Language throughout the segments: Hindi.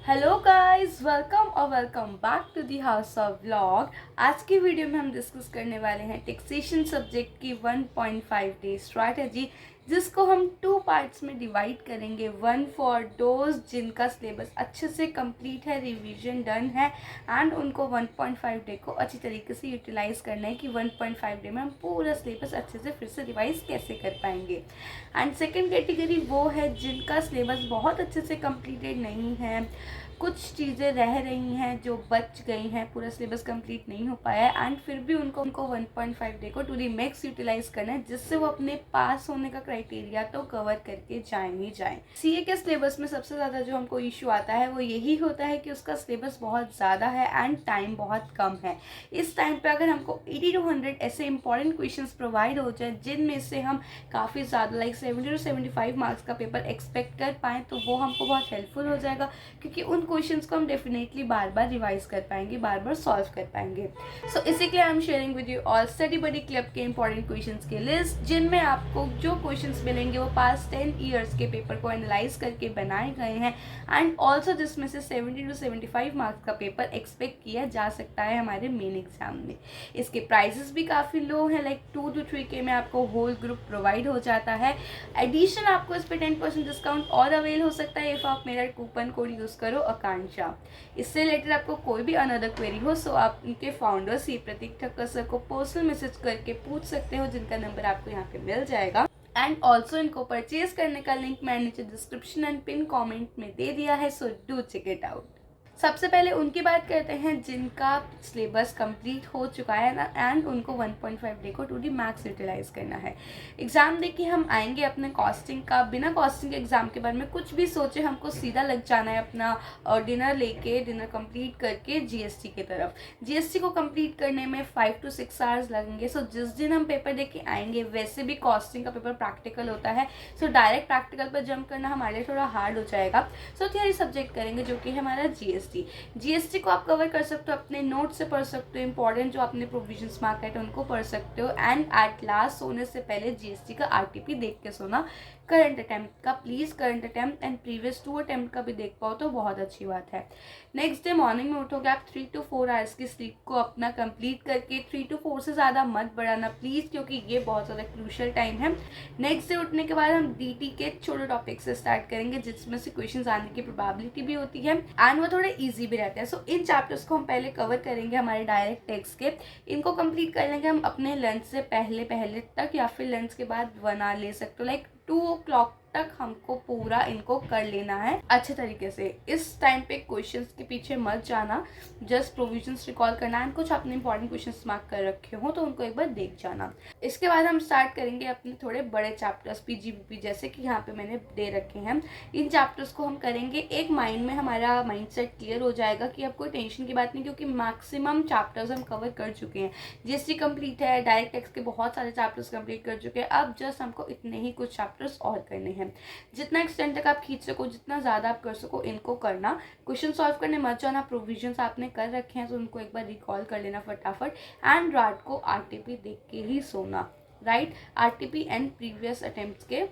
Hello guys, welcome back to the house of vlog. आज की वीडियो में हम डिस्कस करने वाले हैं टैक्सेशन सब्जेक्ट की 1.5 डे स्ट्रैटेजी, जिसको हम 2 पार्ट्स में डिवाइड करेंगे। वन फॉर दोज जिनका सिलेबस अच्छे से कंप्लीट है, रिवीजन डन है एंड उनको 1.5 डे को अच्छी तरीके से यूटिलाइज करना है कि 1.5 डे में हम पूरा सिलेबस अच्छे से फिर से रिवाइज कैसे कर पाएंगे। एंड सेकेंड कैटेगरी वो है जिनका सिलेबस बहुत अच्छे से कंप्लीटेड नहीं है, कुछ चीज़ें रह रही हैं जो बच गई हैं, पूरा सिलेबस कंप्लीट नहीं हो पाया है एंड फिर भी उनको 1.5 डे को टू दी मैक्स यूटिलाइज करना है, जिससे वो अपने पास होने का क्राइटेरिया तो कवर करके जाए ही जाए। सीए के सिलेबस में सबसे ज़्यादा जो हमको इशू आता है वो यही होता है कि उसका सिलेबस बहुत ज़्यादा है एंड टाइम बहुत कम है। इस टाइम पे अगर हमको 80 to 100 ऐसे इंपॉर्टेंट क्वेश्चंस प्रोवाइड हो जाए जिनमें से हम काफ़ी ज़्यादा लाइक 70 to 75 मार्क्स का पेपर एक्सपेक्ट कर पाएँ, तो वो हमको बहुत हेल्पफुल हो जाएगा, क्योंकि उन क्वेश्चंस को हम डेफिनेटली बार बार रिवाइज कर पाएंगे, बार बार सॉल्व कर पाएंगे। सो इसी के लिए I am sharing with you all study buddy club के इंपॉर्टेंट क्वेश्चंस की लिस्ट, जिनमें आपको जो क्वेश्चंस मिलेंगे वो पास्ट 10 ईयर्स के पेपर को एनालाइज करके बनाए गए हैं एंड ऑल्सो जिसमें से 70 to 75 मार्क्स का पेपर एक्सपेक्ट किया जा सकता है हमारे मेन एग्जाम में। इसके प्राइसेस भी काफ़ी लो है, लाइक 2 to 3K में आपको होल ग्रुप प्रोवाइड हो जाता है। एडिशन आपको इस पर 10% डिस्काउंट और अवेल हो सकता है इफ़ आप मेरा कूपन कोड यूज़ करो आकांक्षा। इससे रिलेटेड आपको कोई भी अनदर क्वेरी हो सो आप उनके फाउंडर सी प्रतीक ठक्कर सर को पर्सनल मैसेज करके पूछ सकते हो, जिनका नंबर आपको यहाँ पे मिल जाएगा। एंड ऑल्सो इनको परचेज करने का लिंक मैंने नीचे डिस्क्रिप्शन एंड पिन कमेंट में दे दिया है, so do check it out. सबसे पहले उनकी बात करते हैं जिनका सिलेबस कंप्लीट हो चुका है ना एंड उनको 1.5 डे को टू डी मैक्स यूटिलाइज करना है। एग्ज़ाम दे के हम आएंगे अपने कॉस्टिंग का, बिना कॉस्टिंग के एग्ज़ाम के बारे में कुछ भी सोचे, हमको सीधा लग जाना है अपना डिनर लेके, डिनर कंप्लीट करके जीएसटी की तरफ। जीएसटी को कंप्लीट करने में 5 to 6 आवर्स लगेंगे। सो जिस दिन हम पेपर दे के आएंगे, वैसे भी कॉस्टिंग का पेपर प्रैक्टिकल होता है, सो डायरेक्ट प्रैक्टिकल पर जंप करना हमारे लिए थोड़ा हार्ड हो जाएगा। सो थियरी सब्जेक्ट करेंगे जो कि हमारा जीएसटी को आप कवर कर सकते हो, अपने नोट से पढ़ सकते हो, इंपॉर्टेंट जो आपने प्रोविजंस मार्क है उनको पढ़ सकते हो एंड एट लास्ट सोने से पहले जीएसटी का आरटीपी देख के सोना। करंट अटैम्प्ट का please current attempt and previous 2 attempt का भी देख पाओ तो बहुत अच्छी बात है। नेक्स्ट डे मॉर्निंग में उठोगे आप 3 to 4 आवर्स की स्लीप को अपना कंप्लीट करके, 3 to 4 से ज़्यादा मत बढ़ाना प्लीज़, क्योंकि ये बहुत ज़्यादा क्रूशियल टाइम है। नेक्स्ट डे उठने के बाद हम डीटी के छोटे टॉपिक से स्टार्ट करेंगे, जिसमें से क्वेश्चन आने की प्रोबेबिलिटी भी होती है एंड वो थोड़े ईजी भी रहते हैं। सो इन चैप्टर्स को हम पहले कवर करेंगे हमारे डायरेक्ट टेक्स्ट के। इनको कंप्लीट कर लेंगे हम अपने लंच से पहले तक, या फिर लंच के बाद बना ले सकते हो, लाइक 2 o'clock तक हमको पूरा इनको कर लेना है अच्छे तरीके से। इस टाइम पे क्वेश्चंस के पीछे मत जाना, जस्ट प्रोविजंस रिकॉल करना एंड कुछ अपने इंपॉर्टेंट क्वेश्चंस मार्क कर रखे हो तो उनको एक बार देख जाना। इसके बाद हम स्टार्ट करेंगे अपने थोड़े बड़े चैप्टर्स, पीजीबीपी जैसे कि यहाँ पे मैंने दे रखे हैं। इन चैप्टर्स को हम करेंगे, एक माइंड में हमारा माइंड सेट क्लियर हो जाएगा कि अब कोई टेंशन की बात नहीं, क्योंकि मैक्सिमम चैप्टर्स हम कवर कर चुके हैं। जीएसटी कंप्लीट है, डायरेक्ट टैक्स के बहुत सारे चैप्टर्स कंप्लीट कर चुके हैं, अब जस्ट हमको इतने ही कुछ चैप्टर्स और करने हैं। जितना एक्सटेंड तक आप खींच सको, जितना ज़्यादा आप कर सको इनको करना। क्वेश्चन सॉल्व करने मत जाना, प्रोविजंस आपने कर रखे हैं तो उनको एक बार रिकॉल कर लेना फटाफट एंड रात को आरटीपी देख के ही सोना, right. RTP and previous attempts के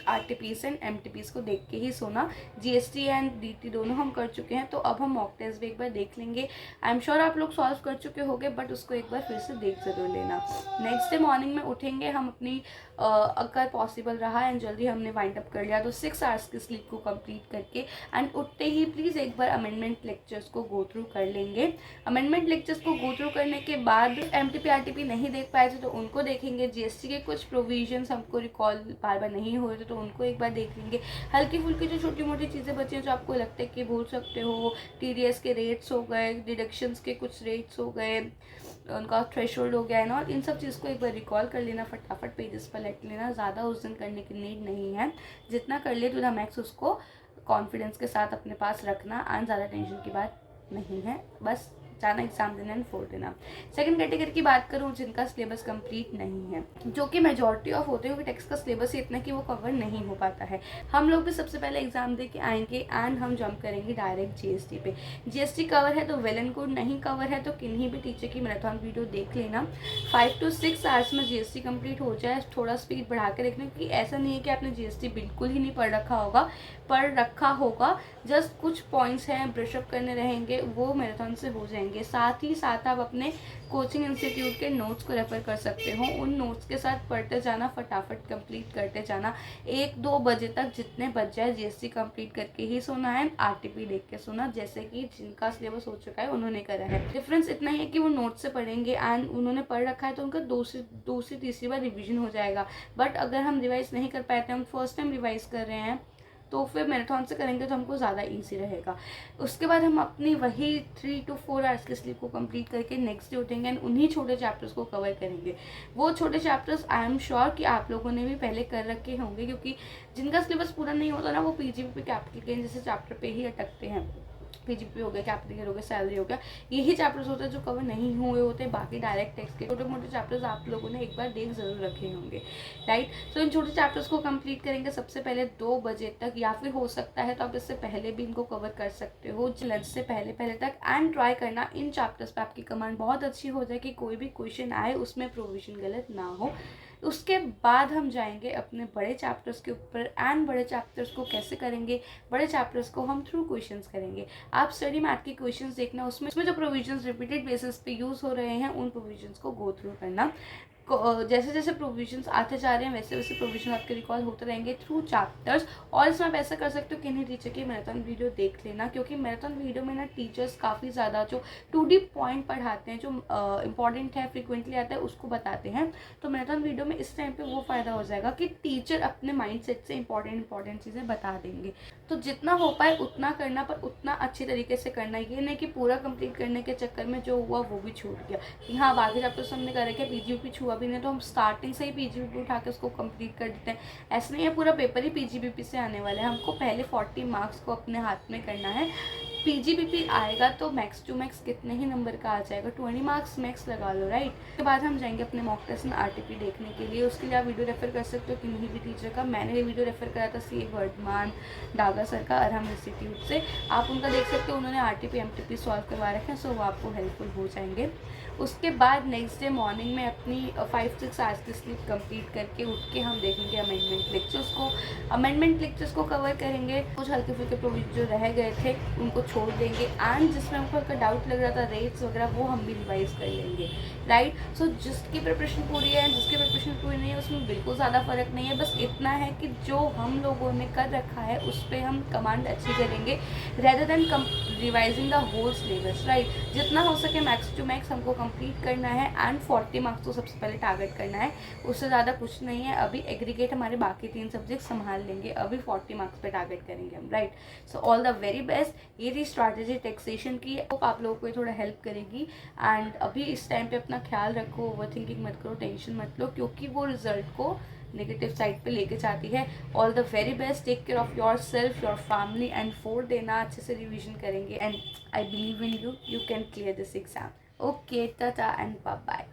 आरटीपीस एंड एमटीपीस को देख के ही सोना। जीएसटी एंड डीटी दोनों हम कर चुके हैं, तो अब हम मॉक टेस्ट भी एक बार देख लेंगे। आई एम श्योर आप लोग सॉल्व कर चुके होंगे, बट उसको एक बार फिर से देख जरूर लेना। नेक्स्ट डे मॉर्निंग में उठेंगे हम अपनी अगर पॉसिबल रहा एंड जल्दी हमने वाइंड अप कर लिया तो 6 आवर्स की स्लीप को कंप्लीट करके एंड उठते ही प्लीज़ एक बार अमेंडमेंट लेक्चर्स को गो थ्रू कर लेंगे। अमेंडमेंट लेक्चर्स को गो थ्रू करने के बाद एमटीपी आरटीपी नहीं देख पाए थे तो उनको देखेंगे। जीएसटी के कुछ प्रोविजंस हमको रिकॉल बार बार नहीं हो रहे तो उनको एक बार देख लेंगे। हल्की फुल्की जो छोटी मोटी चीज़ें बची हैं जो आपको लगता है कि भूल सकते हो, टीडीएस के रेट्स हो गए, डिडक्शंस के कुछ रेट्स हो गए, उनका थ्रेशोल्ड हो गया है ना, और इन सब चीज़ को एक बार रिकॉल कर लेना, फटाफट पेजेस पर लिख लेना। ज़्यादा उस दिन करने की नीड नहीं है, जितना कर ले टू द मैक्स उसको कॉन्फिडेंस के साथ अपने पास रखना एंड ज़्यादा टेंशन की बात नहीं है, बस जाना एग्जाम देना एंड 4 देना। सेकंड कैटेगरी की बात करूँ जिनका सिलेबस कंप्लीट नहीं है, जो कि मेजॉरिटी ऑफ होते हैं, क्योंकि टेक्स्ट का सिलेबस ही इतना कि वो कवर नहीं हो पाता है। हम लोग भी सबसे पहले एग्जाम दे के आएंगे एंड हम जंप करेंगे डायरेक्ट जीएसटी पे। जीएसटी कवर है तो वेल एंड गुड, नहीं कवर है तो किन्हीं भी टीचर की मैराथन वीडियो देख लेना। 5 to 6 आवर्स में जीएसटी कंप्लीट हो जाए। थोड़ा स्पीड बढ़ा के देखना, क्योंकि ऐसा नहीं है कि आपने जीएसटी बिल्कुल ही नहीं पढ़ रखा होगा, पढ़ रखा होगा, जस्ट कुछ पॉइंट्स हैं ब्रशअप करने रहेंगे, वो मैराथन से हो जाएंगे। साथ ही साथ आप अपने कोचिंग इंस्टीट्यूट के नोट्स को रेफर कर सकते हो, उन नोट्स के साथ पढ़ते जाना, फटाफट कंप्लीट करते जाना। 1-2 बजे तक जितने बच जाए जीएसटी कंप्लीट करके ही सोना है, आरटीपी देख के सोना, जैसे कि जिनका सिलेबस हो चुका है उन्होंने करा है। डिफरेंस इतना ही है कि वो नोट्स से पढ़ेंगे एंड उन्होंने पढ़ रखा है तो उनका दूसरी तीसरी बार रिविजन हो जाएगा। बट अगर हम रिवाइज नहीं कर पाते, हम फर्स्ट टाइम रिवाइज कर रहे हैं, तो फिर मैराथन से करेंगे तो हमको ज़्यादा इजी रहेगा। उसके बाद हम अपनी वही 3 to 4 आवर्स की स्लीप को कंप्लीट करके नेक्स्ट डे उठेंगे एंड उन्हीं छोटे चैप्टर्स को कवर करेंगे। वो छोटे चैप्टर्स आई एम श्योर कि आप लोगों ने भी पहले कर रखे होंगे, क्योंकि जिनका सिलेबस पूरा नहीं होता ना, वो पीजीपी कैपिटल गेन जैसे चैप्टर पे ही अटकते हैं। पीजीपी हो गया, कैपिटल गेन हो गया, सैलरी हो गया, यही चैप्टर्स होते हैं जो कवर नहीं हुए होते। बाकी डायरेक्ट टेक्स्ट के छोटे मोटे चैप्टर्स आप लोगों ने एक बार देख जरूर रखे होंगे, राइट। सो इन छोटे चैप्टर्स को कंप्लीट करेंगे सबसे पहले 2 बजे तक, या फिर हो सकता है तो आप इससे पहले भी इनको कवर कर सकते हो, लंच से पहले तक। एंड ट्राई करना इन चैप्टर्स पे आपकी कमांड बहुत अच्छी हो जाए कि कोई भी क्वेश्चन आए उसमें प्रोविजन गलत ना हो। उसके बाद हम जाएंगे अपने बड़े चैप्टर्स के ऊपर एंड बड़े चैप्टर्स को कैसे करेंगे, बड़े चैप्टर्स को हम थ्रू क्वेश्चंस करेंगे। आप स्टडी मैथ के क्वेश्चंस देखना, उसमें जो प्रोविजंस रिपीटेड बेसिस पे यूज़ हो रहे हैं उन प्रोविजंस को गो थ्रू करना। जैसे जैसे प्रोविजंस आते जा रहे हैं वैसे वैसे प्रोविजन आपके रिकॉल होते रहेंगे थ्रू चैप्टर्स। और इसमें आप ऐसा कर सकते हो कि नहीं टीचर की मैराथन वीडियो देख लेना, क्योंकि मैराथन वीडियो में ना टीचर्स काफ़ी ज़्यादा जो 2D पॉइंट पढ़ाते हैं, जो इंपॉर्टेंट है, फ्रिक्वेंटली आता है, उसको बताते हैं। तो मैराथन वीडियो में इस टाइम पे वो फ़ायदा हो जाएगा कि टीचर अपने माइंड सेट से इंपॉर्टेंट चीज़ें बता देंगे। तो जितना हो पाए उतना करना, पर उतना अच्छी तरीके से करना। ये नहीं कि पूरा कंप्लीट करने के चक्कर में जो हुआ वो भी छूट गया, कि हाँ बाकी चैप्टर्स हमने कर रखे, पीजीपी छुआ भी नहीं तो हम स्टार्टिंग से ही पीजीपी उठा के उसको कंप्लीट कर देते हैं। ऐसा नहीं है पूरा पेपर ही पीजीपी से आने वाला है, हमको पहले 40 मार्क्स को अपने हाथ में करना है। पीजीपीपी आएगा तो मैक्स टू मैक्स कितने ही नंबर का आ जाएगा, 20 मार्क्स मैक्स लगा लो, राइट। उसके बाद हम जाएंगे अपने मॉक टेस्ट में आरटीपी देखने के लिए। उसके लिए आप वीडियो रेफर कर सकते हो किन्हीं भी टीचर का। मैंने ये वीडियो रेफर करा था सी वर्धमान डागा सर का, अरहम इंस्टीट्यूट से। आप उनका देख सकते हो, उन्होंने आरटीपी एमटीपी सॉल्व करवा रखे हैं, सो वो आपको हेल्पफुल हो जाएंगे। उसके बाद नेक्स्ट डे मॉर्निंग में अपनी 5-6 आवर्स की स्लीप कंप्लीट करके उठ के हम देखेंगे अमेंडमेंट लेक्चर्स को कवर करेंगे। कुछ हल्के फुल्के प्रोविजन जो रह गए थे उनको छोड़ देंगे एंड जिसमें हमको हल्का डाउट लग रहा था रेट्स वगैरह, वो हम भी रिवाइज कर लेंगे, राइट। सो जिसकी प्रिपरेशन पूरी है, जिसकी प्रिपरेशन पूरी नहीं है, उसमें बिल्कुल ज़्यादा फर्क नहीं है। बस इतना है कि जो हम लोगों ने कर रखा है उस पर हम कमांड अच्छी करेंगे rather than revising the whole syllabus, right. जितना हो सके मैक्स टू मैक्स हमको कंप्लीट करना है एंड 40 मार्क्स तो सबसे पहले टारगेट करना है, उससे ज़्यादा कुछ नहीं है। अभी एग्रीगेट हमारे बाकी 3 सब्जेक्ट संभाल लेंगे, अभी 40 मार्क्स पे टारगेट करेंगे हम, right. So all the very best. ये थी स्ट्रैटेजी टैक्सेशन की, आप लोगों को थोड़ा हेल्प करेगी। एंड अभी इस टाइम पे अपना ख्याल रखो, ओवर थिंकिंग मत करो, टेंशन मत लो, क्योंकि वो रिजल्ट को नेगेटिव साइड पे लेके जाती है। All the very best, take care of your self, your family and 4 देना, अच्छे से रिविजन करेंगे and I believe in you, you can clear this exam. Okay, tata and bye bye.